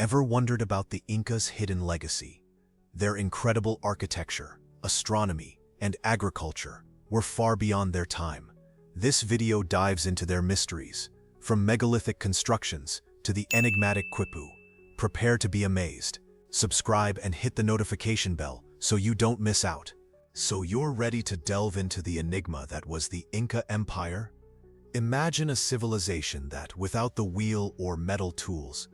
Ever wondered about the Incas' hidden legacy? Their incredible architecture, astronomy, and agriculture were far beyond their time. This video dives into their mysteries, from megalithic constructions to the enigmatic quipu. Prepare to be amazed. Subscribe and hit the notification bell so you don't miss out. So you're ready to delve into the enigma that was the Inca Empire? Imagine a civilization that, without the wheel or metal tools,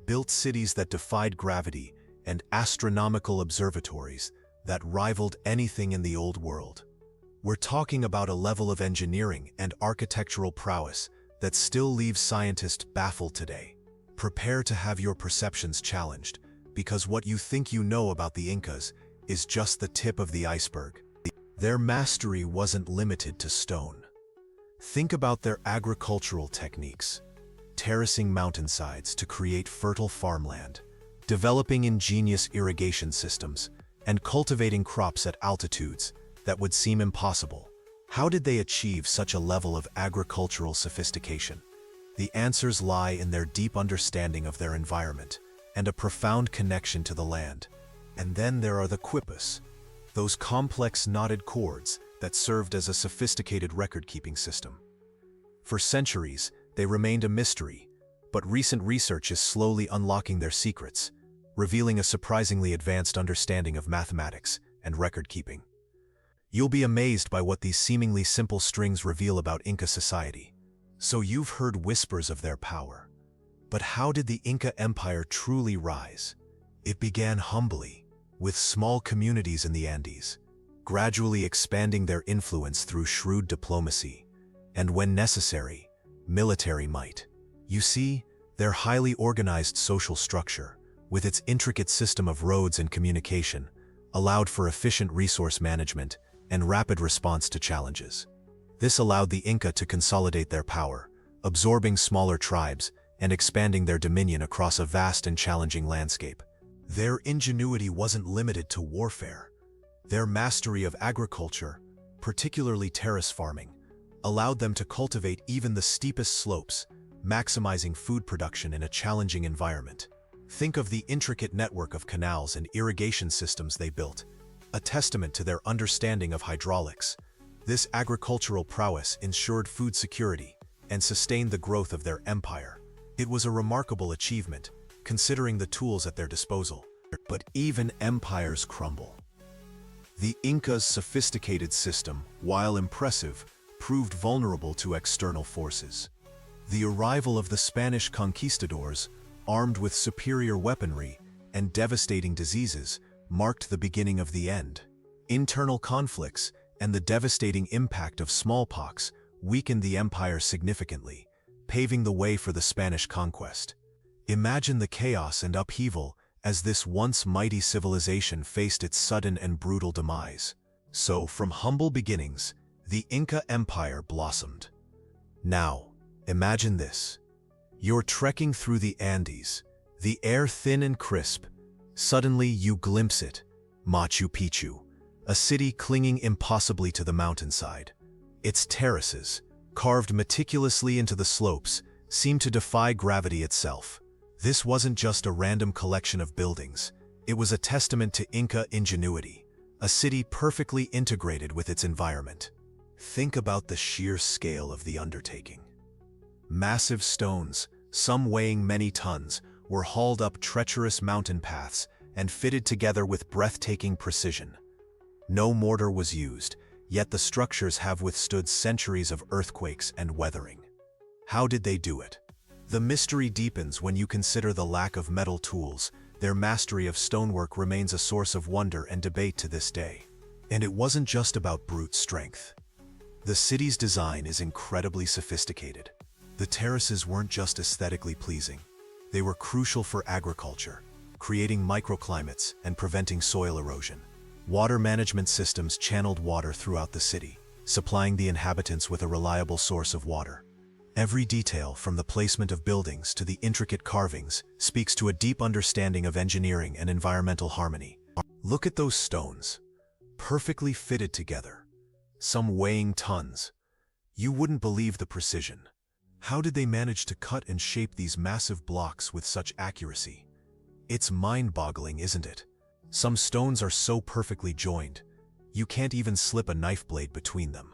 built cities that defied gravity and astronomical observatories that rivaled anything in the old world. We're talking about a level of engineering and architectural prowess that still leaves scientists baffled today. Prepare to have your perceptions challenged, because what you think you know about the Incas is just the tip of the iceberg. Their mastery wasn't limited to stone. Think about their agricultural techniques, terracing mountainsides to create fertile farmland, developing ingenious irrigation systems, and cultivating crops at altitudes that would seem impossible. How did they achieve such a level of agricultural sophistication? The answers lie in their deep understanding of their environment and a profound connection to the land. And then there are the quipus, those complex knotted cords that served as a sophisticated record-keeping system. For centuries, they remained a mystery, but recent research is slowly unlocking their secrets, revealing a surprisingly advanced understanding of mathematics and record-keeping. You'll be amazed by what these seemingly simple strings reveal about Inca society. So you've heard whispers of their power. But how did the Inca Empire truly rise? It began humbly, with small communities in the Andes, gradually expanding their influence through shrewd diplomacy, and when necessary, military might. You see, their highly organized social structure, with its intricate system of roads and communication, allowed for efficient resource management and rapid response to challenges. This allowed the Inca to consolidate their power, absorbing smaller tribes and expanding their dominion across a vast and challenging landscape. Their ingenuity wasn't limited to warfare. Their mastery of agriculture, particularly terrace farming, allowed them to cultivate even the steepest slopes, maximizing food production in a challenging environment. Think of the intricate network of canals and irrigation systems they built, a testament to their understanding of hydraulics. This agricultural prowess ensured food security and sustained the growth of their empire. It was a remarkable achievement, considering the tools at their disposal. But even empires crumble. The Incas' sophisticated system, while impressive, proved vulnerable to external forces. The arrival of the Spanish conquistadors, armed with superior weaponry and devastating diseases, marked the beginning of the end. Internal conflicts and the devastating impact of smallpox weakened the empire significantly, paving the way for the Spanish conquest. Imagine the chaos and upheaval as this once mighty civilization faced its sudden and brutal demise. So, from humble beginnings, the Inca Empire blossomed. Now, imagine this. You're trekking through the Andes, the air thin and crisp. Suddenly you glimpse it, Machu Picchu, a city clinging impossibly to the mountainside. Its terraces, carved meticulously into the slopes, seem to defy gravity itself. This wasn't just a random collection of buildings. It was a testament to Inca ingenuity, a city perfectly integrated with its environment. Think about the sheer scale of the undertaking. Massive stones, some weighing many tons, were hauled up treacherous mountain paths and fitted together with breathtaking precision. No mortar was used, yet the structures have withstood centuries of earthquakes and weathering. How did they do it? The mystery deepens when you consider the lack of metal tools. Their mastery of stonework remains a source of wonder and debate to this day. And it wasn't just about brute strength. The city's design is incredibly sophisticated. The terraces weren't just aesthetically pleasing. They were crucial for agriculture, creating microclimates and preventing soil erosion. Water management systems channeled water throughout the city, supplying the inhabitants with a reliable source of water. Every detail, from the placement of buildings to the intricate carvings, speaks to a deep understanding of engineering and environmental harmony. Look at those stones, perfectly fitted together, some weighing tons. You wouldn't believe the precision. How did they manage to cut and shape these massive blocks with such accuracy? It's mind-boggling, isn't it? Some stones are so perfectly joined, you can't even slip a knife blade between them.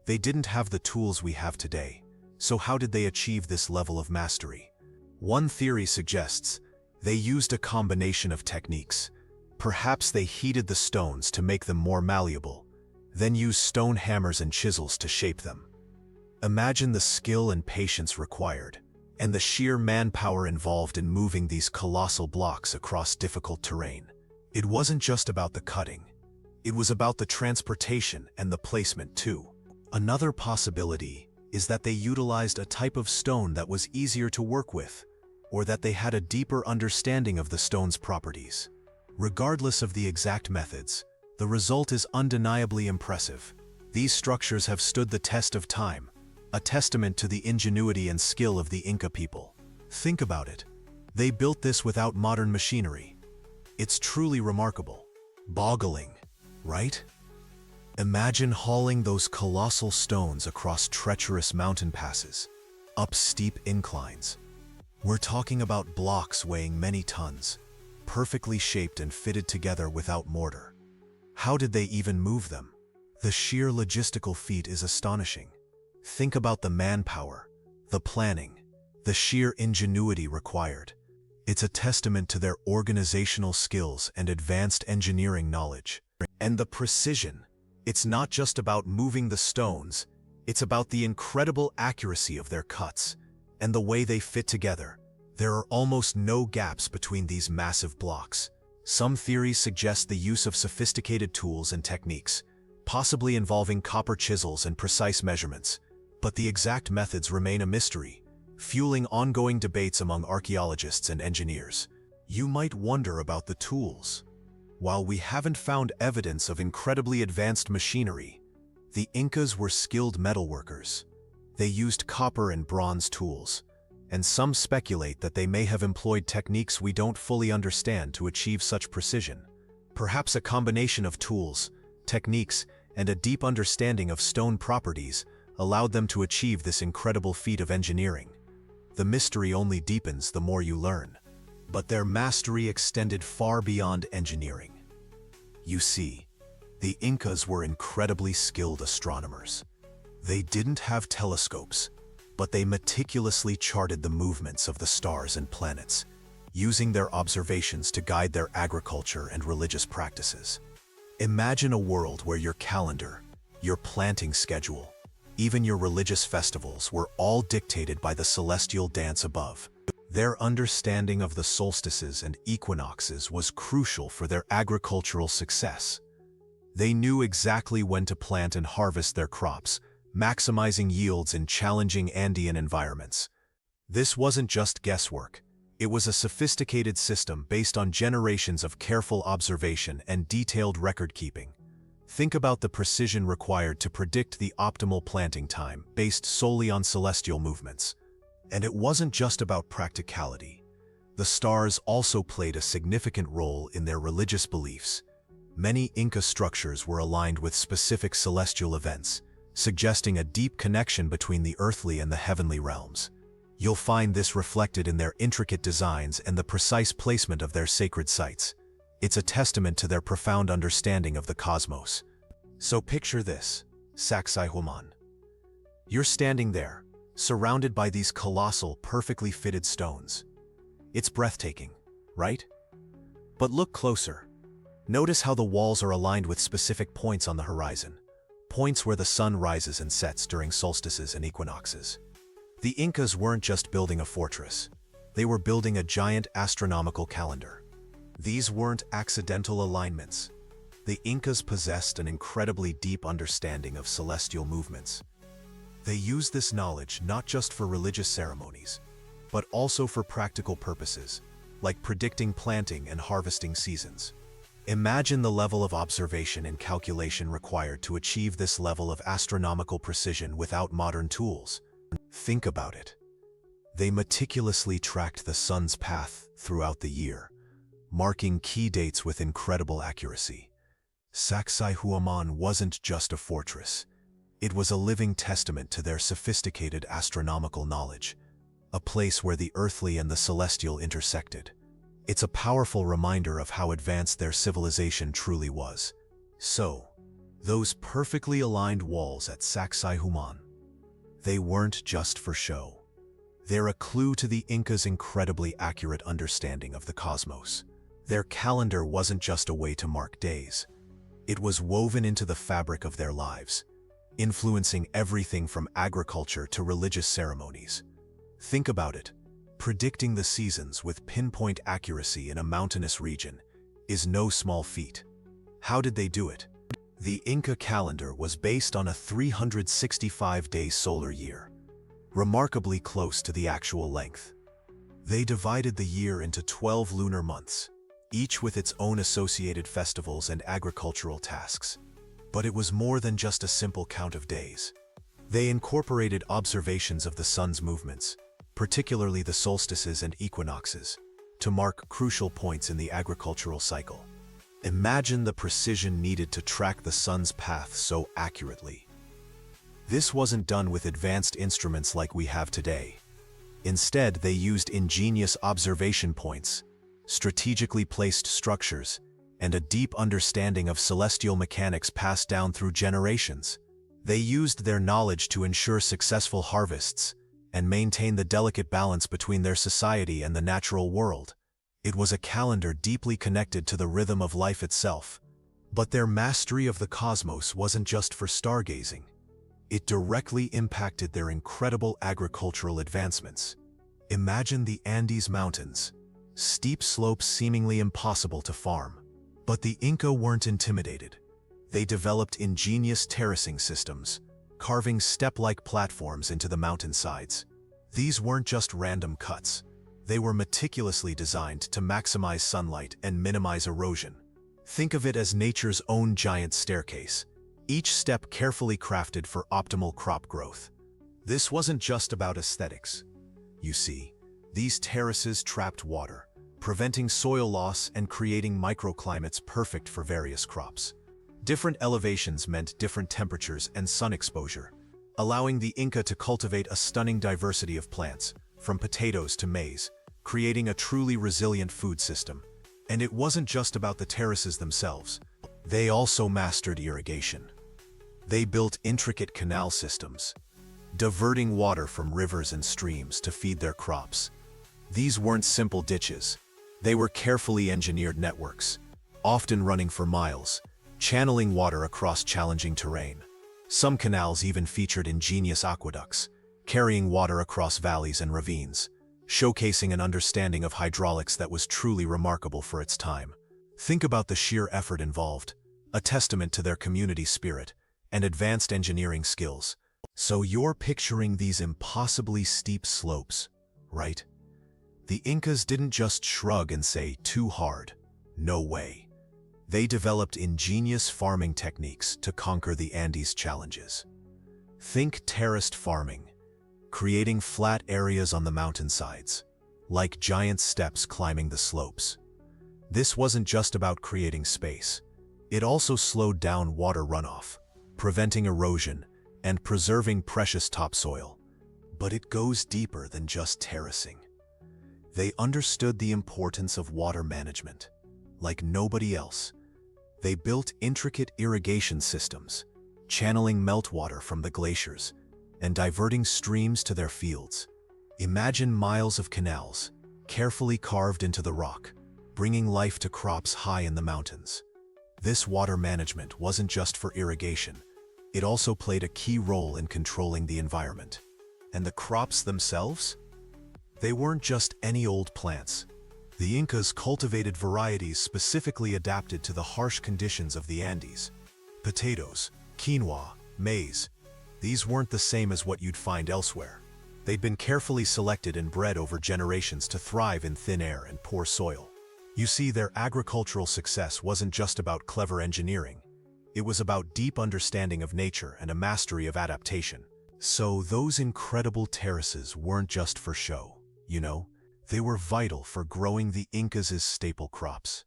They didn't have the tools we have today, so how did they achieve this level of mastery? One theory suggests they used a combination of techniques. Perhaps they heated the stones to make them more malleable, then used stone hammers and chisels to shape them. Imagine the skill and patience required, and the sheer manpower involved in moving these colossal blocks across difficult terrain. It wasn't just about the cutting. It was about the transportation and the placement too. Another possibility is that they utilized a type of stone that was easier to work with, or that they had a deeper understanding of the stone's properties. Regardless of the exact methods, the result is undeniably impressive. These structures have stood the test of time, a testament to the ingenuity and skill of the Inca people. Think about it. They built this without modern machinery. It's truly remarkable. Boggling, right? Imagine hauling those colossal stones across treacherous mountain passes, up steep inclines. We're talking about blocks weighing many tons, perfectly shaped and fitted together without mortar. How did they even move them? The sheer logistical feat is astonishing. Think about the manpower, the planning, the sheer ingenuity required. It's a testament to their organizational skills and advanced engineering knowledge. And the precision. It's not just about moving the stones, it's about the incredible accuracy of their cuts and the way they fit together. There are almost no gaps between these massive blocks. Some theories suggest the use of sophisticated tools and techniques, possibly involving copper chisels and precise measurements, but the exact methods remain a mystery, fueling ongoing debates among archaeologists and engineers. You might wonder about the tools. While we haven't found evidence of incredibly advanced machinery, the Incas were skilled metalworkers. They used copper and bronze tools, and some speculate that they may have employed techniques we don't fully understand to achieve such precision. Perhaps a combination of tools, techniques, and a deep understanding of stone properties allowed them to achieve this incredible feat of engineering. The mystery only deepens the more you learn. But their mastery extended far beyond engineering. You see, the Incas were incredibly skilled astronomers. They didn't have telescopes, but they meticulously charted the movements of the stars and planets, using their observations to guide their agriculture and religious practices. Imagine a world where your calendar, your planting schedule, even your religious festivals were all dictated by the celestial dance above. Their understanding of the solstices and equinoxes was crucial for their agricultural success. They knew exactly when to plant and harvest their crops, maximizing yields in challenging Andean environments. This wasn't just guesswork. It was a sophisticated system based on generations of careful observation and detailed record-keeping. Think about the precision required to predict the optimal planting time based solely on celestial movements. And it wasn't just about practicality. The stars also played a significant role in their religious beliefs. Many Inca structures were aligned with specific celestial events, suggesting a deep connection between the earthly and the heavenly realms. You'll find this reflected in their intricate designs and the precise placement of their sacred sites. It's a testament to their profound understanding of the cosmos. So picture this, Sacsayhuaman. You're standing there, surrounded by these colossal, perfectly fitted stones. It's breathtaking, right? But look closer. Notice how the walls are aligned with specific points on the horizon, points where the sun rises and sets during solstices and equinoxes. The Incas weren't just building a fortress. They were building a giant astronomical calendar. These weren't accidental alignments. The Incas possessed an incredibly deep understanding of celestial movements. They used this knowledge not just for religious ceremonies, but also for practical purposes, like predicting planting and harvesting seasons. Imagine the level of observation and calculation required to achieve this level of astronomical precision without modern tools. Think about it. They meticulously tracked the sun's path throughout the year, marking key dates with incredible accuracy. Sacsayhuaman wasn't just a fortress. It was a living testament to their sophisticated astronomical knowledge, a place where the earthly and the celestial intersected. It's a powerful reminder of how advanced their civilization truly was. So, those perfectly aligned walls at Sacsayhuaman, they weren't just for show. They're a clue to the Incas' incredibly accurate understanding of the cosmos. Their calendar wasn't just a way to mark days. It was woven into the fabric of their lives, influencing everything from agriculture to religious ceremonies. Think about it. Predicting the seasons with pinpoint accuracy in a mountainous region is no small feat. How did they do it? The Inca calendar was based on a 365-day solar year, remarkably close to the actual length. They divided the year into 12 lunar months, each with its own associated festivals and agricultural tasks. But it was more than just a simple count of days. They incorporated observations of the sun's movements, particularly the solstices and equinoxes, to mark crucial points in the agricultural cycle. Imagine the precision needed to track the sun's path so accurately. This wasn't done with advanced instruments like we have today. Instead, they used ingenious observation points, strategically placed structures, and a deep understanding of celestial mechanics passed down through generations. They used their knowledge to ensure successful harvests and maintain the delicate balance between their society and the natural world. It was a calendar deeply connected to the rhythm of life itself. But their mastery of the cosmos wasn't just for stargazing. It directly impacted their incredible agricultural advancements. Imagine the Andes Mountains, steep slopes seemingly impossible to farm. But the Inca weren't intimidated. They developed ingenious terracing systems, carving step-like platforms into the mountainsides. These weren't just random cuts. They were meticulously designed to maximize sunlight and minimize erosion. Think of it as nature's own giant staircase, each step carefully crafted for optimal crop growth. This wasn't just about aesthetics. You see, these terraces trapped water, preventing soil loss and creating microclimates perfect for various crops. Different elevations meant different temperatures and sun exposure, allowing the Inca to cultivate a stunning diversity of plants, from potatoes to maize, creating a truly resilient food system. And it wasn't just about the terraces themselves. They also mastered irrigation. They built intricate canal systems, diverting water from rivers and streams to feed their crops. These weren't simple ditches. They were carefully engineered networks, often running for miles, channeling water across challenging terrain. Some canals even featured ingenious aqueducts, carrying water across valleys and ravines, showcasing an understanding of hydraulics that was truly remarkable for its time. Think about the sheer effort involved, a testament to their community spirit and advanced engineering skills. So you're picturing these impossibly steep slopes, right? The Incas didn't just shrug and say, "Too hard." No way. They developed ingenious farming techniques to conquer the Andes challenges. Think terraced farming, creating flat areas on the mountainsides, like giant steps climbing the slopes. This wasn't just about creating space. It also slowed down water runoff, preventing erosion and preserving precious topsoil. But it goes deeper than just terracing. They understood the importance of water management. Like nobody else, they built intricate irrigation systems, channeling meltwater from the glaciers and diverting streams to their fields. Imagine miles of canals, carefully carved into the rock, bringing life to crops high in the mountains. This water management wasn't just for irrigation. It also played a key role in controlling the environment. And the crops themselves? They weren't just any old plants. The Incas cultivated varieties specifically adapted to the harsh conditions of the Andes. Potatoes, quinoa, maize. These weren't the same as what you'd find elsewhere. They'd been carefully selected and bred over generations to thrive in thin air and poor soil. You see, their agricultural success wasn't just about clever engineering. It was about deep understanding of nature and a mastery of adaptation. So those incredible terraces weren't just for show, you know? They were vital for growing the Incas' staple crops.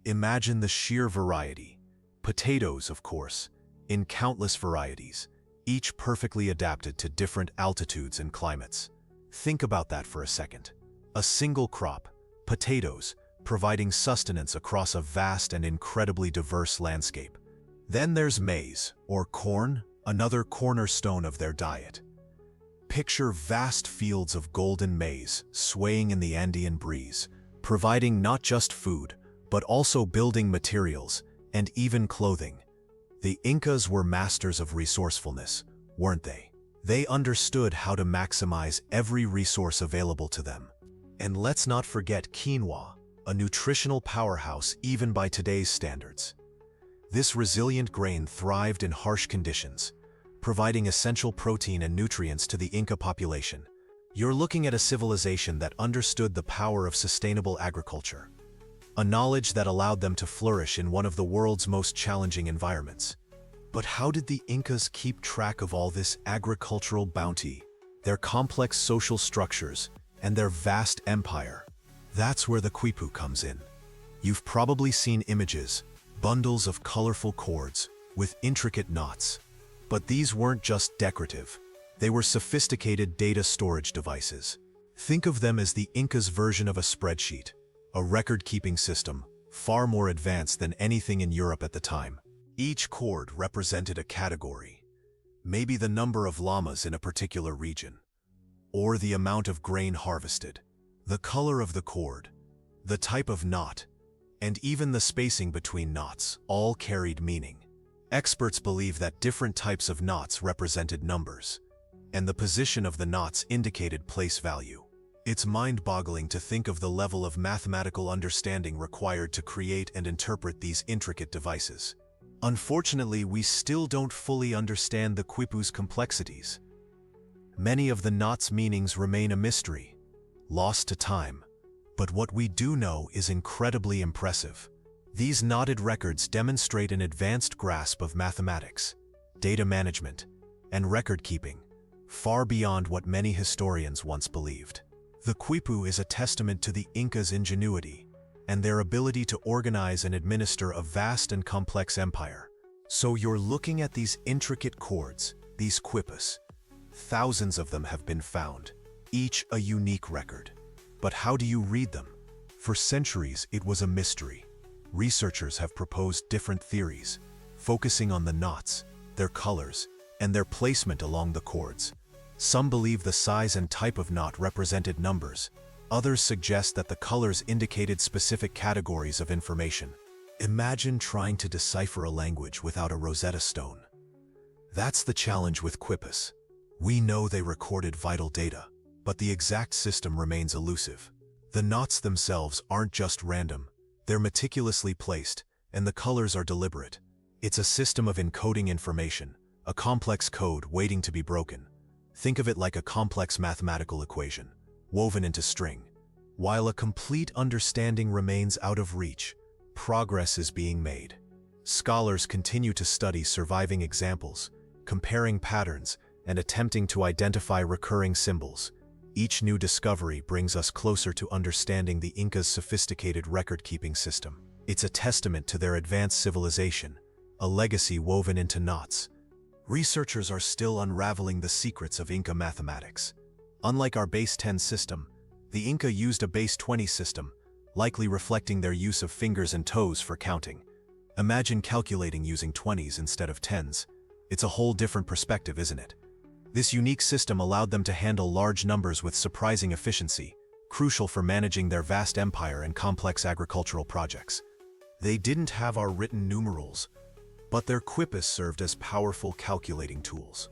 Imagine the sheer variety. Potatoes, of course, in countless varieties, each perfectly adapted to different altitudes and climates. Think about that for a second. A single crop, potatoes, providing sustenance across a vast and incredibly diverse landscape. Then there's maize, or corn, another cornerstone of their diet. Picture vast fields of golden maize swaying in the Andean breeze, providing not just food, but also building materials and even clothing. The Incas were masters of resourcefulness, weren't they? They understood how to maximize every resource available to them. And let's not forget quinoa, a nutritional powerhouse even by today's standards. This resilient grain thrived in harsh conditions, providing essential protein and nutrients to the Inca population. You're looking at a civilization that understood the power of sustainable agriculture, a knowledge that allowed them to flourish in one of the world's most challenging environments. But how did the Incas keep track of all this agricultural bounty, their complex social structures, and their vast empire? That's where the quipu comes in. You've probably seen images, bundles of colorful cords with intricate knots. But these weren't just decorative. They were sophisticated data storage devices. Think of them as the Incas' version of a spreadsheet, a record-keeping system far more advanced than anything in Europe at the time. Each cord represented a category, maybe the number of llamas in a particular region, or the amount of grain harvested, the color of the cord, the type of knot, and even the spacing between knots all carried meaning. Experts believe that different types of knots represented numbers, and the position of the knots indicated place value. It's mind-boggling to think of the level of mathematical understanding required to create and interpret these intricate devices. Unfortunately, we still don't fully understand the quipu's complexities. Many of the knots' meanings remain a mystery, lost to time. But what we do know is incredibly impressive. These knotted records demonstrate an advanced grasp of mathematics, data management, and record-keeping, far beyond what many historians once believed. The quipu is a testament to the Incas' ingenuity and their ability to organize and administer a vast and complex empire. So you're looking at these intricate cords, these quipus. Thousands of them have been found, each a unique record. But how do you read them? For centuries, it was a mystery. Researchers have proposed different theories, focusing on the knots, their colors, and their placement along the cords. Some believe the size and type of knot represented numbers. Others suggest that the colors indicated specific categories of information. Imagine trying to decipher a language without a Rosetta Stone. That's the challenge with quipus. We know they recorded vital data, but the exact system remains elusive. The knots themselves aren't just random. They're meticulously placed, and the colors are deliberate. It's a system of encoding information, a complex code waiting to be broken. Think of it like a complex mathematical equation, woven into string. While a complete understanding remains out of reach, progress is being made. Scholars continue to study surviving examples, comparing patterns, and attempting to identify recurring symbols. Each new discovery brings us closer to understanding the Incas' sophisticated record-keeping system. It's a testament to their advanced civilization, a legacy woven into knots. Researchers are still unraveling the secrets of Inca mathematics. Unlike our base 10 system, the Inca used a base 20 system, likely reflecting their use of fingers and toes for counting. Imagine calculating using 20s instead of 10s. It's a whole different perspective, isn't it? This unique system allowed them to handle large numbers with surprising efficiency, crucial for managing their vast empire and complex agricultural projects. They didn't have our written numerals, but their quipus served as powerful calculating tools.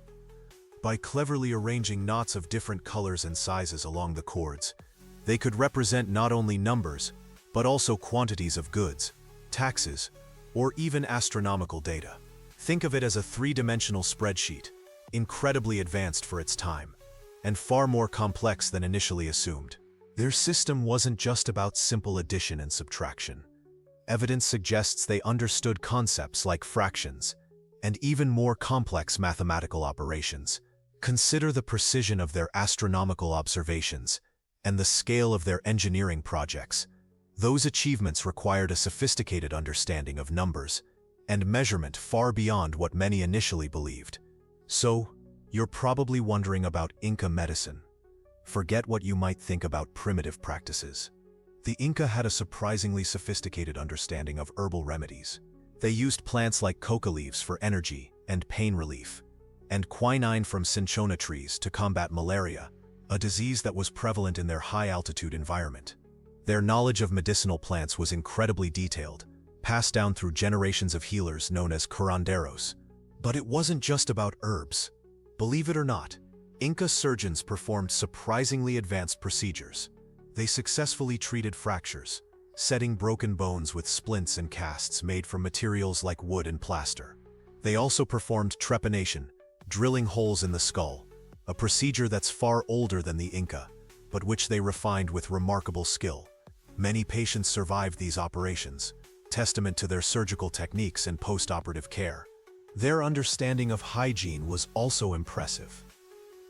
By cleverly arranging knots of different colors and sizes along the cords, they could represent not only numbers, but also quantities of goods, taxes, or even astronomical data. Think of it as a three-dimensional spreadsheet, incredibly advanced for its time, and far more complex than initially assumed. Their system wasn't just about simple addition and subtraction. Evidence suggests they understood concepts like fractions, and even more complex mathematical operations. Consider the precision of their astronomical observations and the scale of their engineering projects. Those achievements required a sophisticated understanding of numbers and measurement far beyond what many initially believed. So, you're probably wondering about Inca medicine. Forget what you might think about primitive practices. The Inca had a surprisingly sophisticated understanding of herbal remedies. They used plants like coca leaves for energy and pain relief, and quinine from cinchona trees to combat malaria, a disease that was prevalent in their high-altitude environment. Their knowledge of medicinal plants was incredibly detailed, passed down through generations of healers known as curanderos. But it wasn't just about herbs. Believe it or not, Inca surgeons performed surprisingly advanced procedures. They successfully treated fractures, setting broken bones with splints and casts made from materials like wood and plaster. They also performed trepanation, drilling holes in the skull, a procedure that's far older than the Inca, but which they refined with remarkable skill. Many patients survived these operations, testament to their surgical techniques and post-operative care. Their understanding of hygiene was also impressive.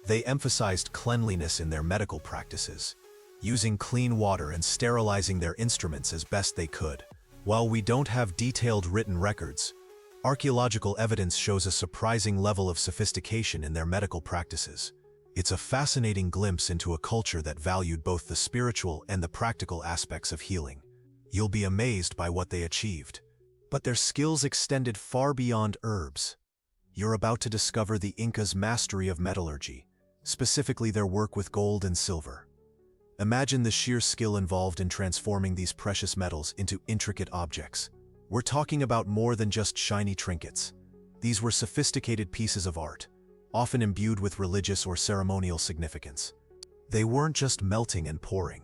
They emphasized cleanliness in their medical practices, using clean water and sterilizing their instruments as best they could. While we don't have detailed written records, archaeological evidence shows a surprising level of sophistication in their medical practices. It's a fascinating glimpse into a culture that valued both the spiritual and the practical aspects of healing. You'll be amazed by what they achieved. But their skills extended far beyond herbs. You're about to discover the Incas' mastery of metallurgy, specifically their work with gold and silver. Imagine the sheer skill involved in transforming these precious metals into intricate objects. We're talking about more than just shiny trinkets. These were sophisticated pieces of art, often imbued with religious or ceremonial significance. They weren't just melting and pouring.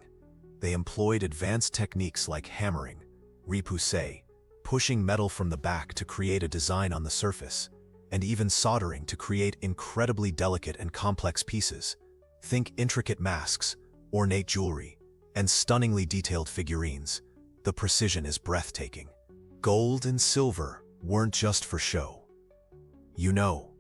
They employed advanced techniques like hammering, repoussé, pushing metal from the back to create a design on the surface, and even soldering to create incredibly delicate and complex pieces. Think intricate masks, ornate jewelry, and stunningly detailed figurines. The precision is breathtaking. Gold and silver weren't just for show. You know,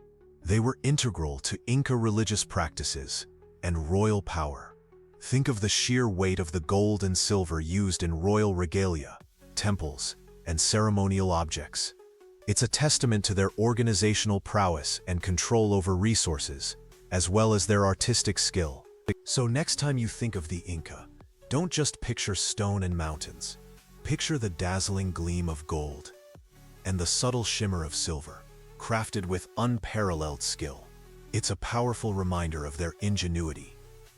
they were integral to Inca religious practices and royal power. Think of the sheer weight of the gold and silver used in royal regalia, temples, and ceremonial objects. It's a testament to their organizational prowess and control over resources, as well as their artistic skill. So next time you think of the Inca, don't just picture stone and mountains. Picture the dazzling gleam of gold and the subtle shimmer of silver, crafted with unparalleled skill. It's a powerful reminder of their ingenuity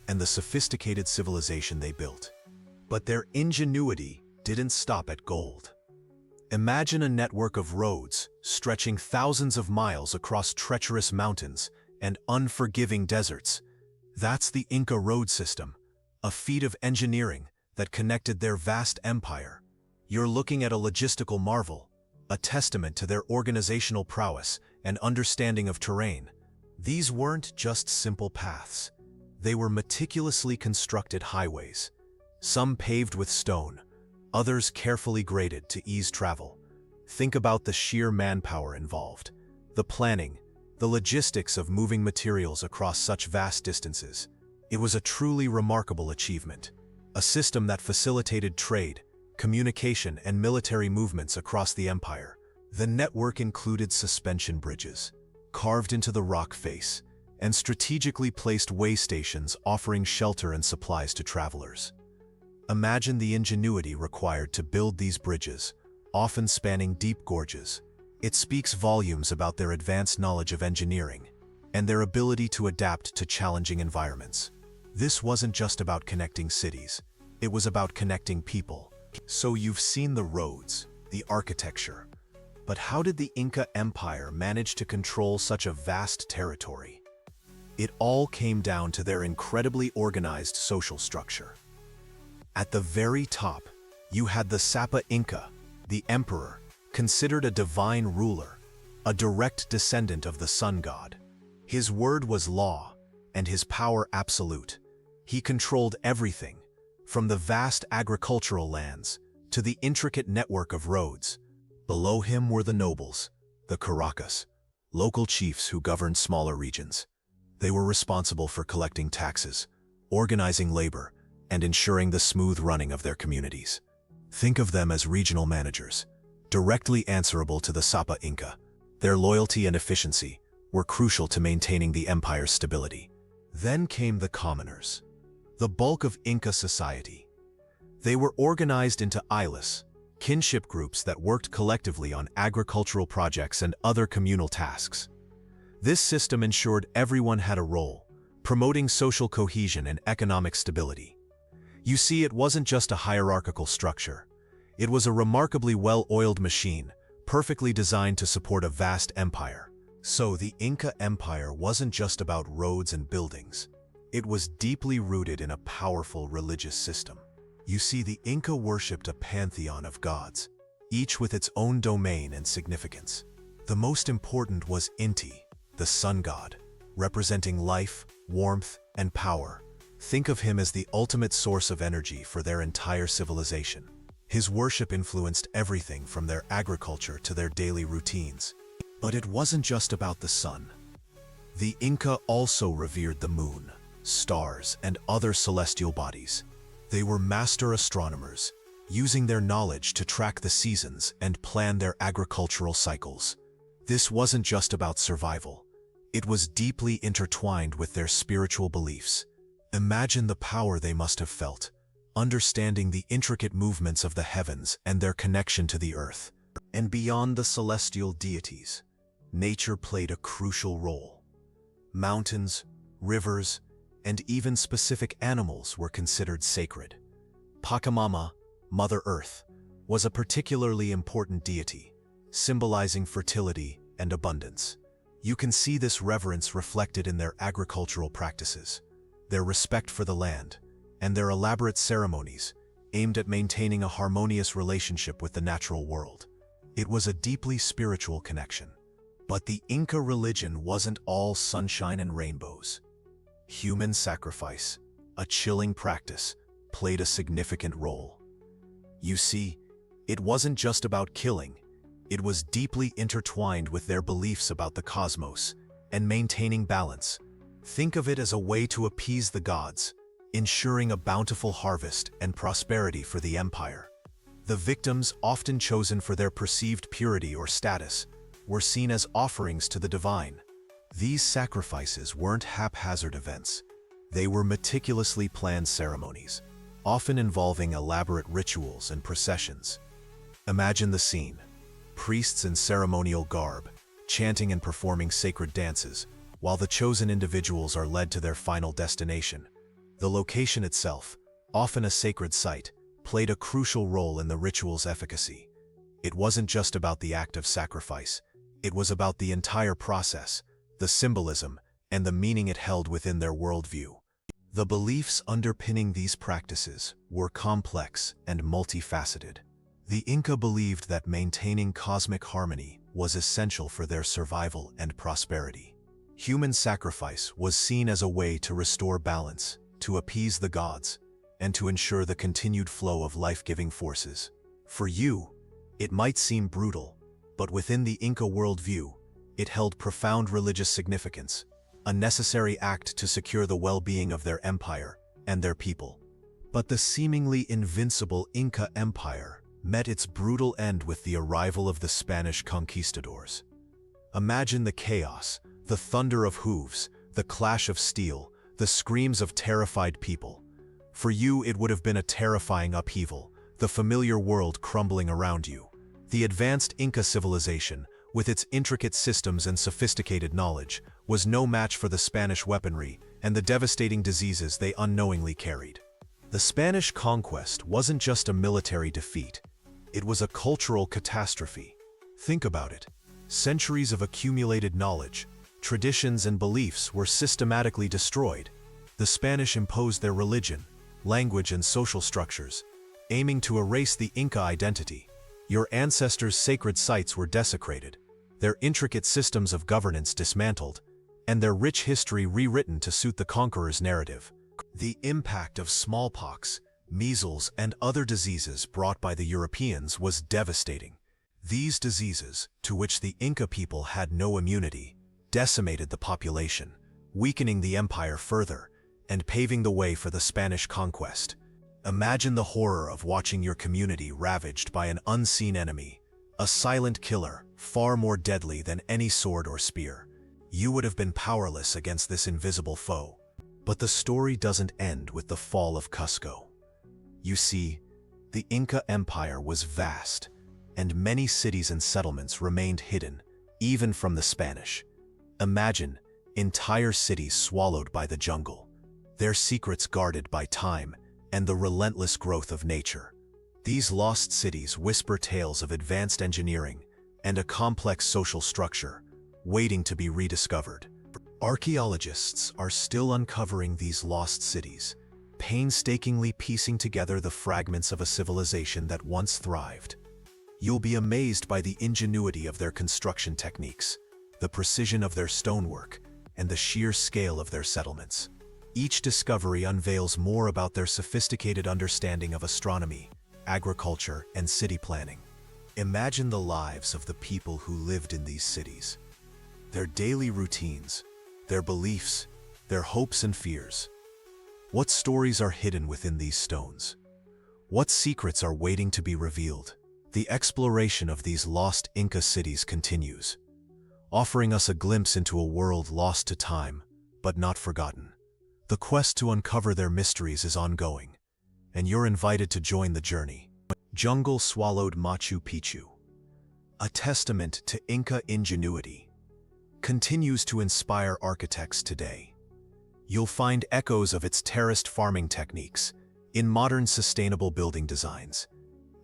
and the sophisticated civilization they built. But their ingenuity didn't stop at gold. Imagine a network of roads stretching thousands of miles across treacherous mountains and unforgiving deserts. That's the Inca road system, a feat of engineering that connected their vast empire. You're looking at a logistical marvel, a testament to their organizational prowess and understanding of terrain. These weren't just simple paths. They were meticulously constructed highways, some paved with stone, others carefully graded to ease travel. Think about the sheer manpower involved, the planning, the logistics of moving materials across such vast distances. It was a truly remarkable achievement, a system that facilitated trade, communication, and military movements across the empire. The network included suspension bridges, carved into the rock face, and strategically placed way stations offering shelter and supplies to travelers. Imagine the ingenuity required to build these bridges, often spanning deep gorges. It speaks volumes about their advanced knowledge of engineering and their ability to adapt to challenging environments. This wasn't just about connecting cities, it was about connecting people. So you've seen the roads, the architecture, but how did the Inca Empire manage to control such a vast territory? It all came down to their incredibly organized social structure. At the very top, you had the Sapa Inca, the emperor, considered a divine ruler, a direct descendant of the sun god. His word was law, and his power absolute. He controlled everything, from the vast agricultural lands to the intricate network of roads. Below him were the nobles, the Caracas, local chiefs who governed smaller regions. They were responsible for collecting taxes, organizing labor, and ensuring the smooth running of their communities. Think of them as regional managers, directly answerable to the Sapa Inca. Their loyalty and efficiency were crucial to maintaining the empire's stability. Then came the commoners, the bulk of Inca society. They were organized into islas, kinship groups that worked collectively on agricultural projects and other communal tasks. This system ensured everyone had a role, promoting social cohesion and economic stability. You see, it wasn't just a hierarchical structure. It was a remarkably well-oiled machine, perfectly designed to support a vast empire. So the Inca Empire wasn't just about roads and buildings. It was deeply rooted in a powerful religious system. You see, the Inca worshipped a pantheon of gods, each with its own domain and significance. The most important was Inti, the sun god, representing life, warmth, and power. Think of him as the ultimate source of energy for their entire civilization. His worship influenced everything from their agriculture to their daily routines. But it wasn't just about the sun. The Inca also revered the moon, stars, and other celestial bodies. They were master astronomers, using their knowledge to track the seasons and plan their agricultural cycles. This wasn't just about survival. It was deeply intertwined with their spiritual beliefs. Imagine the power they must have felt, understanding the intricate movements of the heavens and their connection to the earth. And beyond the celestial deities, nature played a crucial role. Mountains, rivers, and even specific animals were considered sacred. Pachamama, Mother Earth, was a particularly important deity, symbolizing fertility and abundance. You can see this reverence reflected in their agricultural practices, their respect for the land, and their elaborate ceremonies aimed at maintaining a harmonious relationship with the natural world. It was a deeply spiritual connection. But the Inca religion wasn't all sunshine and rainbows. Human sacrifice, a chilling practice, played a significant role. You see, it wasn't just about killing. It was deeply intertwined with their beliefs about the cosmos and maintaining balance. Think of it as a way to appease the gods, ensuring a bountiful harvest and prosperity for the empire. The victims, often chosen for their perceived purity or status, were seen as offerings to the divine. These sacrifices weren't haphazard events. They were meticulously planned ceremonies, often involving elaborate rituals and processions. Imagine the scene: priests in ceremonial garb, chanting and performing sacred dances, while the chosen individuals are led to their final destination. The location itself, often a sacred site, played a crucial role in the ritual's efficacy. It wasn't just about the act of sacrifice. It was about the entire process, the symbolism, and the meaning it held within their worldview. The beliefs underpinning these practices were complex and multifaceted. The Inca believed that maintaining cosmic harmony was essential for their survival and prosperity. Human sacrifice was seen as a way to restore balance, to appease the gods, and to ensure the continued flow of life-giving forces. For you, it might seem brutal, but within the Inca worldview, it held profound religious significance, a necessary act to secure the well-being of their empire and their people. But the seemingly invincible Inca Empire met its brutal end with the arrival of the Spanish conquistadors. Imagine the chaos, the thunder of hooves, the clash of steel, the screams of terrified people. For you, it would have been a terrifying upheaval, the familiar world crumbling around you. The advanced Inca civilization, with its intricate systems and sophisticated knowledge, was no match for the Spanish weaponry and the devastating diseases they unknowingly carried. The Spanish conquest wasn't just a military defeat. It was a cultural catastrophe. Think about it. Centuries of accumulated knowledge, traditions, and beliefs were systematically destroyed. The Spanish imposed their religion, language, and social structures, aiming to erase the Inca identity. Your ancestors' sacred sites were desecrated, their intricate systems of governance dismantled, and their rich history rewritten to suit the conqueror's narrative. The impact of smallpox, measles, and other diseases brought by the Europeans was devastating. These diseases, to which the Inca people had no immunity, decimated the population, weakening the empire further and paving the way for the Spanish conquest. Imagine the horror of watching your community ravaged by an unseen enemy, a silent killer far more deadly than any sword or spear. You would have been powerless against this invisible foe. But the story doesn't end with the fall of Cusco. You see, The Inca Empire was vast, and many cities and settlements remained hidden, even from the Spanish. Imagine entire cities swallowed by the jungle, their secrets guarded by time and the relentless growth of nature. These lost cities whisper tales of advanced engineering and a complex social structure, waiting to be rediscovered. Archaeologists are still uncovering these lost cities, painstakingly piecing together the fragments of a civilization that once thrived. You'll be amazed by the ingenuity of their construction techniques, the precision of their stonework, and the sheer scale of their settlements. Each discovery unveils more about their sophisticated understanding of astronomy, agriculture, and city planning. Imagine the lives of the people who lived in these cities. Their daily routines, their beliefs, their hopes and fears. What stories are hidden within these stones? What secrets are waiting to be revealed? The exploration of these lost Inca cities continues, offering us a glimpse into a world lost to time, but not forgotten. The quest to uncover their mysteries is ongoing, and you're invited to join the journey. Jungle-swallowed Machu Picchu, a testament to Inca ingenuity, continues to inspire architects today. You'll find echoes of its terraced farming techniques in modern sustainable building designs,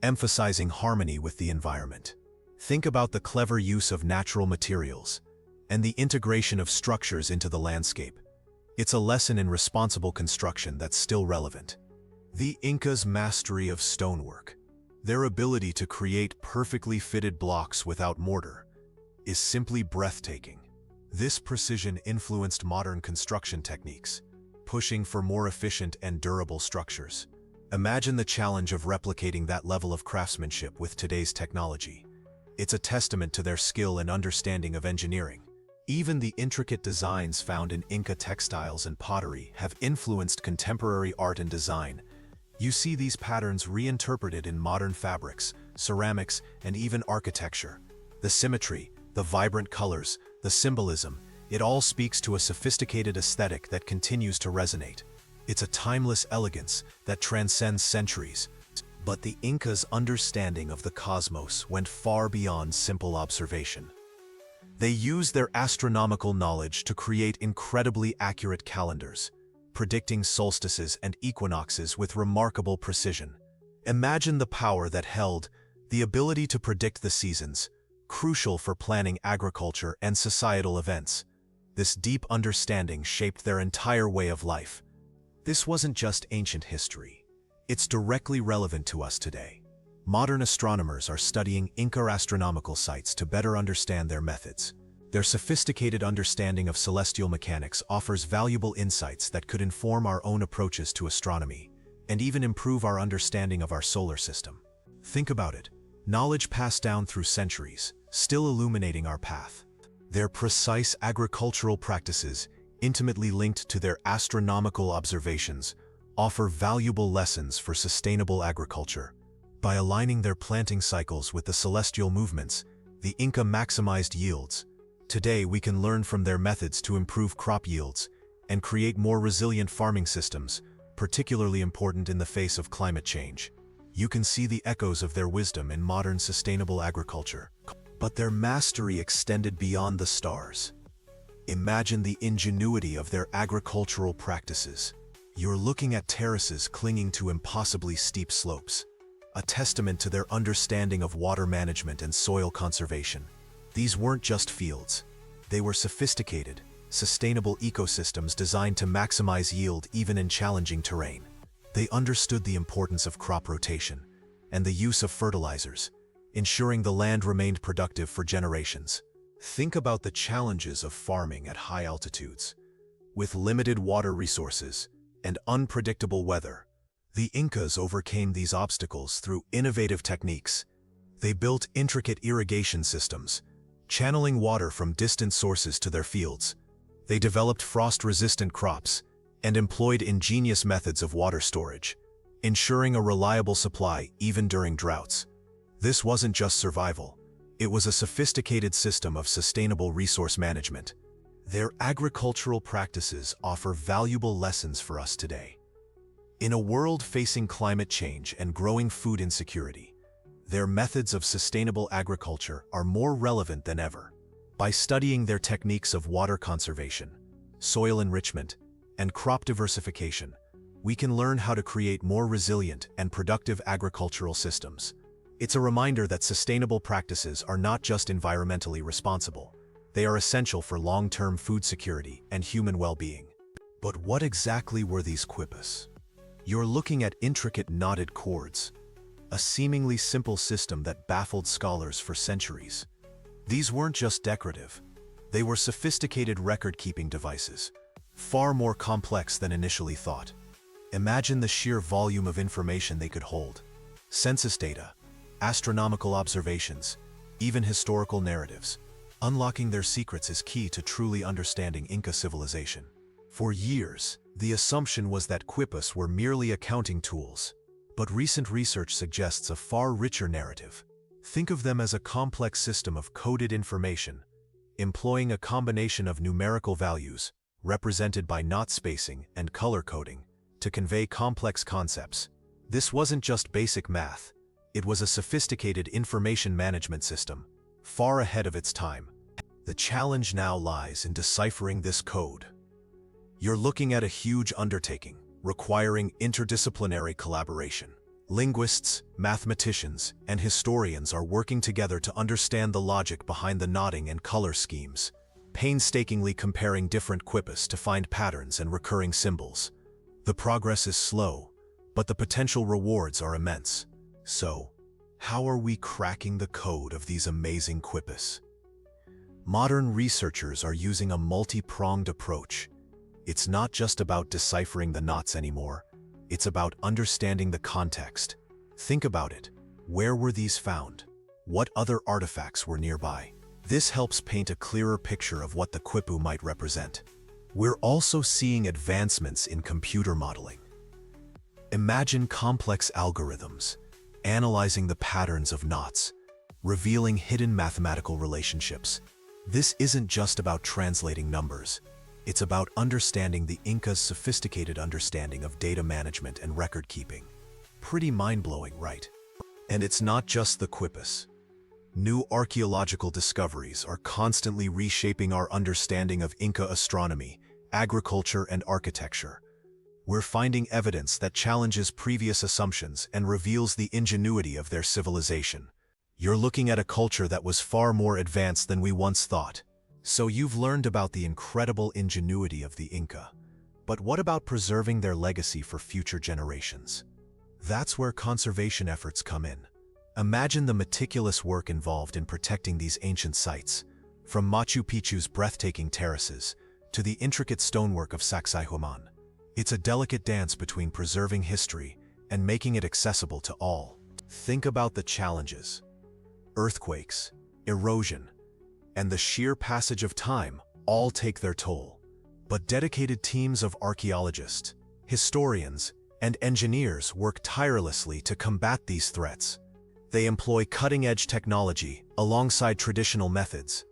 emphasizing harmony with the environment. Think about the clever use of natural materials and the integration of structures into the landscape. It's a lesson in responsible construction that's still relevant. The Incas' mastery of stonework, their ability to create perfectly fitted blocks without mortar, is simply breathtaking. This precision influenced modern construction techniques, pushing for more efficient and durable structures. Imagine the challenge of replicating that level of craftsmanship with today's technology. It's a testament to their skill and understanding of engineering. Even the intricate designs found in Inca textiles and pottery have influenced contemporary art and design. You see these patterns reinterpreted in modern fabrics, ceramics, and even architecture. The symmetry, the vibrant colors, the symbolism, it all speaks to a sophisticated aesthetic that continues to resonate. It's a timeless elegance that transcends centuries. But the Incas' understanding of the cosmos went far beyond simple observation. They used their astronomical knowledge to create incredibly accurate calendars, predicting solstices and equinoxes with remarkable precision. Imagine the power that held, the ability to predict the seasons, crucial for planning agriculture and societal events. This deep understanding shaped their entire way of life. This wasn't just ancient history. It's directly relevant to us today. Modern astronomers are studying Inca astronomical sites to better understand their methods. Their sophisticated understanding of celestial mechanics offers valuable insights that could inform our own approaches to astronomy, and even improve our understanding of our solar system. Think about it. Knowledge passed down through centuries, still illuminating our path. Their precise agricultural practices, intimately linked to their astronomical observations, offer valuable lessons for sustainable agriculture. By aligning their planting cycles with the celestial movements, the Inca maximized yields. Today, we can learn from their methods to improve crop yields and create more resilient farming systems, particularly important in the face of climate change. You can see the echoes of their wisdom in modern sustainable agriculture. But their mastery extended beyond the stars. Imagine the ingenuity of their agricultural practices. You're looking at terraces clinging to impossibly steep slopes, a testament to their understanding of water management and soil conservation. These weren't just fields. They were sophisticated, sustainable ecosystems designed to maximize yield even in challenging terrain. They understood the importance of crop rotation and the use of fertilizers, ensuring the land remained productive for generations. Think about the challenges of farming at high altitudes. With limited water resources and unpredictable weather, the Incas overcame these obstacles through innovative techniques. They built intricate irrigation systems, channeling water from distant sources to their fields. They developed frost-resistant crops and employed ingenious methods of water storage, ensuring a reliable supply even during droughts. This wasn't just survival. It was a sophisticated system of sustainable resource management. Their agricultural practices offer valuable lessons for us today. In a world facing climate change and growing food insecurity, their methods of sustainable agriculture are more relevant than ever. By studying their techniques of water conservation, soil enrichment, and crop diversification, we can learn how to create more resilient and productive agricultural systems. It's a reminder that sustainable practices are not just environmentally responsible, they are essential for long-term food security and human well-being. But what exactly were these quipus? You're looking at intricate knotted cords, a seemingly simple system that baffled scholars for centuries. These weren't just decorative, they were sophisticated record-keeping devices, far more complex than initially thought. Imagine the sheer volume of information they could hold. Census data, astronomical observations, even historical narratives. Unlocking their secrets is key to truly understanding Inca civilization. For years, the assumption was that quipus were merely accounting tools, but recent research suggests a far richer narrative. Think of them as a complex system of coded information, employing a combination of numerical values, represented by knot spacing and color coding, to convey complex concepts. This wasn't just basic math, it was a sophisticated information management system, far ahead of its time. The challenge now lies in deciphering this code. You're looking at a huge undertaking, requiring interdisciplinary collaboration. Linguists, mathematicians, and historians are working together to understand the logic behind the knotting and color schemes, painstakingly comparing different quipus to find patterns and recurring symbols. The progress is slow, but the potential rewards are immense. So, how are we cracking the code of these amazing quipus? Modern researchers are using a multi-pronged approach. It's not just about deciphering the knots anymore. It's about understanding the context. Think about it. Where were these found? What other artifacts were nearby? This helps paint a clearer picture of what the quipu might represent. We're also seeing advancements in computer modeling. Imagine complex algorithms, analyzing the patterns of knots, revealing hidden mathematical relationships. This isn't just about translating numbers. It's about understanding the Incas' sophisticated understanding of data management and record keeping. Pretty mind-blowing, right? And it's not just the quipus. New archaeological discoveries are constantly reshaping our understanding of Inca astronomy, agriculture, and architecture. We're finding evidence that challenges previous assumptions and reveals the ingenuity of their civilization. You're looking at a culture that was far more advanced than we once thought. So you've learned about the incredible ingenuity of the Inca. But what about preserving their legacy for future generations? That's where conservation efforts come in. Imagine the meticulous work involved in protecting these ancient sites, from Machu Picchu's breathtaking terraces to the intricate stonework of Sacsayhuaman. It's a delicate dance between preserving history and making it accessible to all. Think about the challenges. Earthquakes, erosion, and the sheer passage of time all take their toll. But dedicated teams of archaeologists, historians, and engineers work tirelessly to combat these threats. They employ cutting-edge technology alongside traditional methods,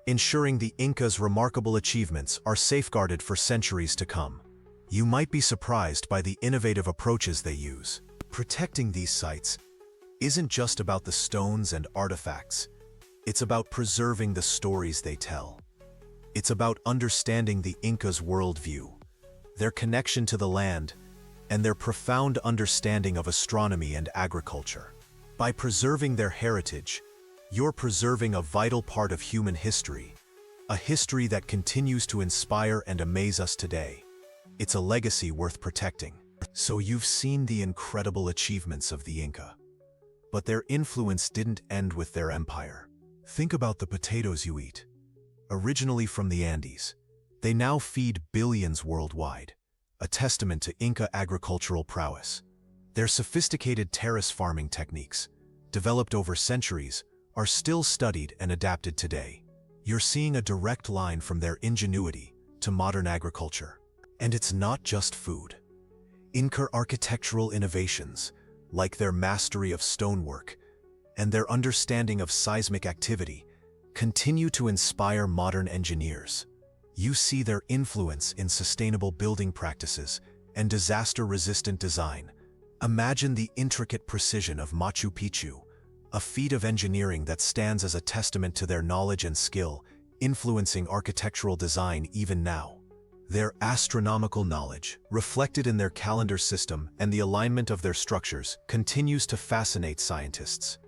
ensuring the Incas' remarkable achievements are safeguarded for centuries to come. You might be surprised by the innovative approaches they use. Protecting these sites isn't just about the stones and artifacts. It's about preserving the stories they tell. It's about understanding the Incas' worldview, their connection to the land, and their profound understanding of astronomy and agriculture. By preserving their heritage, you're preserving a vital part of human history, a history that continues to inspire and amaze us today. It's a legacy worth protecting. So you've seen the incredible achievements of the Inca. But their influence didn't end with their empire. Think about the potatoes you eat. Originally from the Andes, they now feed billions worldwide, a testament to Inca agricultural prowess. Their sophisticated terrace farming techniques, developed over centuries, are still studied and adapted today. You're seeing a direct line from their ingenuity to modern agriculture. And it's not just food. Inca architectural innovations, like their mastery of stonework and their understanding of seismic activity, continue to inspire modern engineers. You see their influence in sustainable building practices and disaster-resistant design. Imagine the intricate precision of Machu Picchu, a feat of engineering that stands as a testament to their knowledge and skill, influencing architectural design even now. Their astronomical knowledge, reflected in their calendar system and the alignment of their structures, continues to fascinate scientists.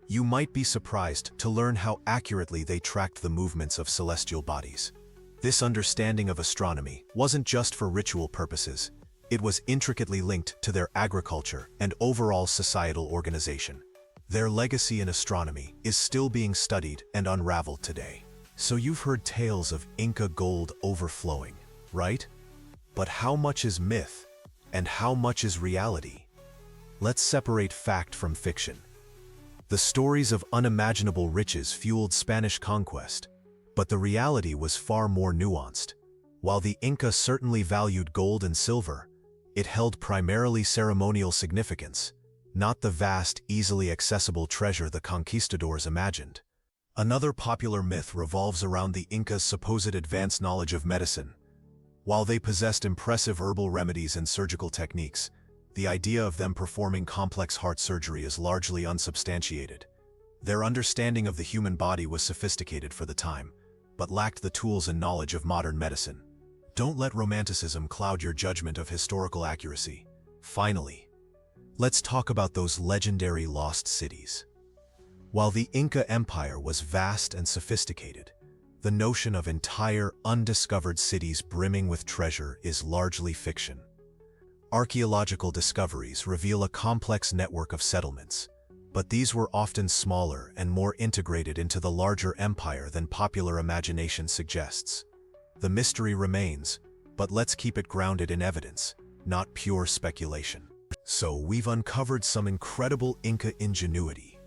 You might be surprised to learn how accurately they tracked the movements of celestial bodies. This understanding of astronomy wasn't just for ritual purposes. It was intricately linked to their agriculture and overall societal organization. Their legacy in astronomy is still being studied and unraveled today. So you've heard tales of Inca gold overflowing, right? But how much is myth and how much is reality? Let's separate fact from fiction. The stories of unimaginable riches fueled Spanish conquest, but the reality was far more nuanced. While the Inca certainly valued gold and silver, it held primarily ceremonial significance, not the vast, easily accessible treasure the conquistadors imagined. Another popular myth revolves around the Incas' supposed advanced knowledge of medicine. While they possessed impressive herbal remedies and surgical techniques, the idea of them performing complex heart surgery is largely unsubstantiated. Their understanding of the human body was sophisticated for the time, but lacked the tools and knowledge of modern medicine. Don't let romanticism cloud your judgment of historical accuracy. Finally, let's talk about those legendary lost cities. While the Inca Empire was vast and sophisticated, the notion of entire undiscovered cities brimming with treasure is largely fiction. Archaeological discoveries reveal a complex network of settlements, but these were often smaller and more integrated into the larger empire than popular imagination suggests. The mystery remains, but let's keep it grounded in evidence, not pure speculation. So we've uncovered some incredible Inca ingenuity,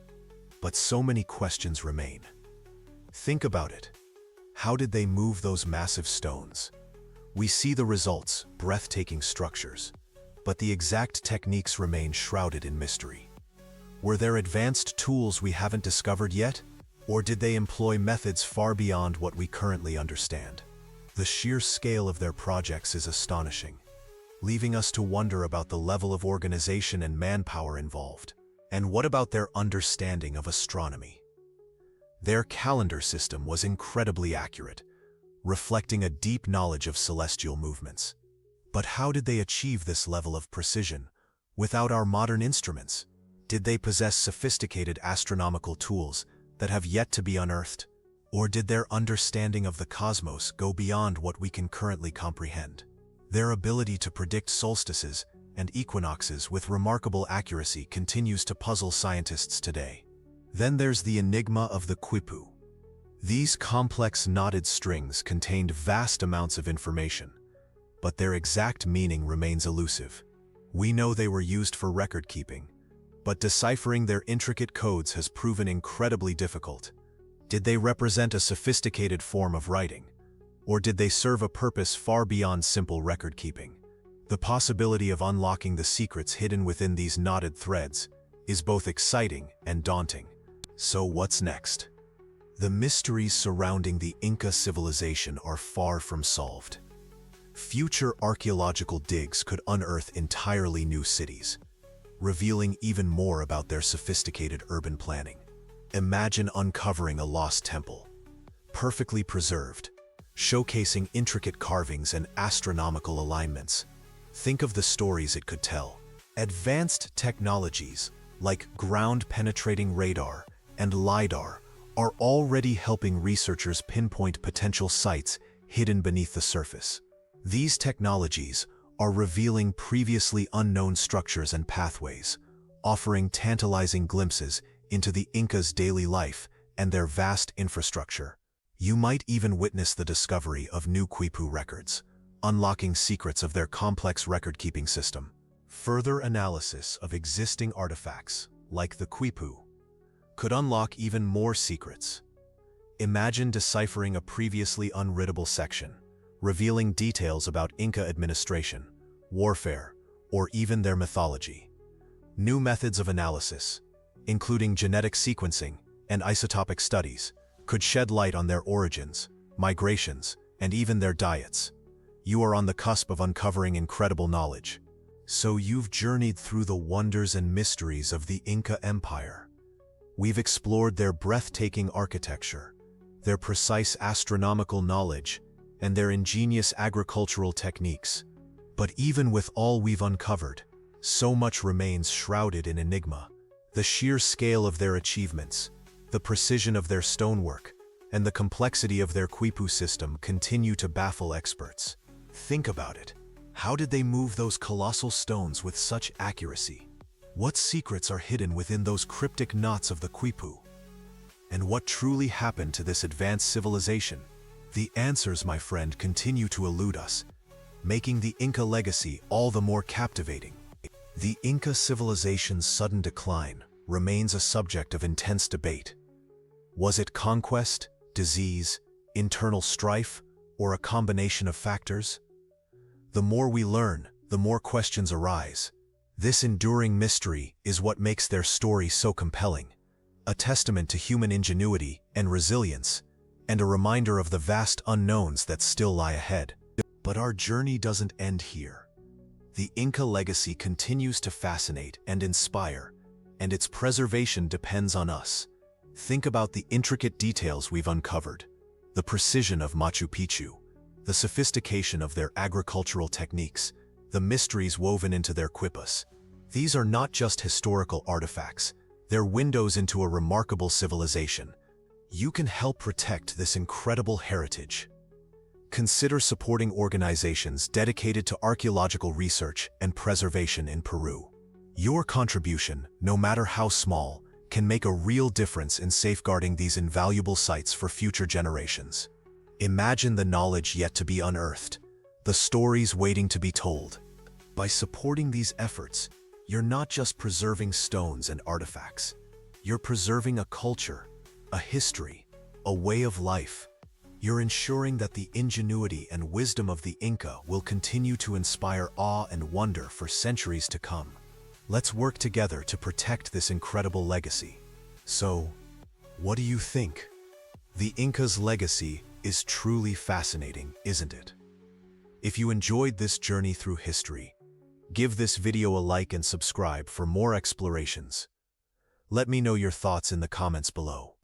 but so many questions remain. Think about it. How did they move those massive stones? We see the results, breathtaking structures, but the exact techniques remain shrouded in mystery. Were there advanced tools we haven't discovered yet, or did they employ methods far beyond what we currently understand? The sheer scale of their projects is astonishing, leaving us to wonder about the level of organization and manpower involved. And what about their understanding of astronomy? Their calendar system was incredibly accurate, reflecting a deep knowledge of celestial movements. But how did they achieve this level of precision without our modern instruments? Did they possess sophisticated astronomical tools that have yet to be unearthed? Or did their understanding of the cosmos go beyond what we can currently comprehend? Their ability to predict solstices and equinoxes with remarkable accuracy continues to puzzle scientists today. Then there's the enigma of the quipu. These complex knotted strings contained vast amounts of information, but their exact meaning remains elusive. We know they were used for record keeping, but deciphering their intricate codes has proven incredibly difficult. Did they represent a sophisticated form of writing, or did they serve a purpose far beyond simple record keeping? The possibility of unlocking the secrets hidden within these knotted threads is both exciting and daunting. So what's next? The mysteries surrounding the Inca civilization are far from solved. Future archaeological digs could unearth entirely new cities, revealing even more about their sophisticated urban planning. Imagine uncovering a lost temple, perfectly preserved, showcasing intricate carvings and astronomical alignments. Think of the stories it could tell. Advanced technologies like ground-penetrating radar and LiDAR are already helping researchers pinpoint potential sites hidden beneath the surface. These technologies are revealing previously unknown structures and pathways, offering tantalizing glimpses into the Incas' daily life and their vast infrastructure. You might even witness the discovery of new quipu records, unlocking secrets of their complex record-keeping system. Further analysis of existing artifacts, like the quipu, could unlock even more secrets. Imagine deciphering a previously unreadable section, revealing details about Inca administration, warfare, or even their mythology. New methods of analysis, including genetic sequencing and isotopic studies, could shed light on their origins, migrations, and even their diets. You are on the cusp of uncovering incredible knowledge. So you've journeyed through the wonders and mysteries of the Inca Empire. We've explored their breathtaking architecture, their precise astronomical knowledge, and their ingenious agricultural techniques. But even with all we've uncovered, so much remains shrouded in enigma. The sheer scale of their achievements, the precision of their stonework, and the complexity of their quipu system continue to baffle experts. Think about it. How did they move those colossal stones with such accuracy? What secrets are hidden within those cryptic knots of the quipu? And what truly happened to this advanced civilization? The answers, my friend, continue to elude us, making the Inca legacy all the more captivating. The Inca civilization's sudden decline remains a subject of intense debate. Was it conquest, disease, internal strife, or a combination of factors? The more we learn, the more questions arise. This enduring mystery is what makes their story so compelling, a testament to human ingenuity and resilience, and a reminder of the vast unknowns that still lie ahead. But our journey doesn't end here. The Inca legacy continues to fascinate and inspire, and its preservation depends on us. Think about the intricate details we've uncovered, the precision of Machu Picchu, the sophistication of their agricultural techniques, the mysteries woven into their quipas. These are not just historical artifacts, they're windows into a remarkable civilization. You can help protect this incredible heritage. Consider supporting organizations dedicated to archaeological research and preservation in Peru. Your contribution, no matter how small, can make a real difference in safeguarding these invaluable sites for future generations. Imagine the knowledge yet to be unearthed, the stories waiting to be told. By supporting these efforts, you're not just preserving stones and artifacts. You're preserving a culture, a history, a way of life. You're ensuring that the ingenuity and wisdom of the Inca will continue to inspire awe and wonder for centuries to come. Let's work together to protect this incredible legacy. So, what do you think? The Inca's legacy is truly fascinating, isn't it? If you enjoyed this journey through history, give this video a like and subscribe for more explorations. Let me know your thoughts in the comments below.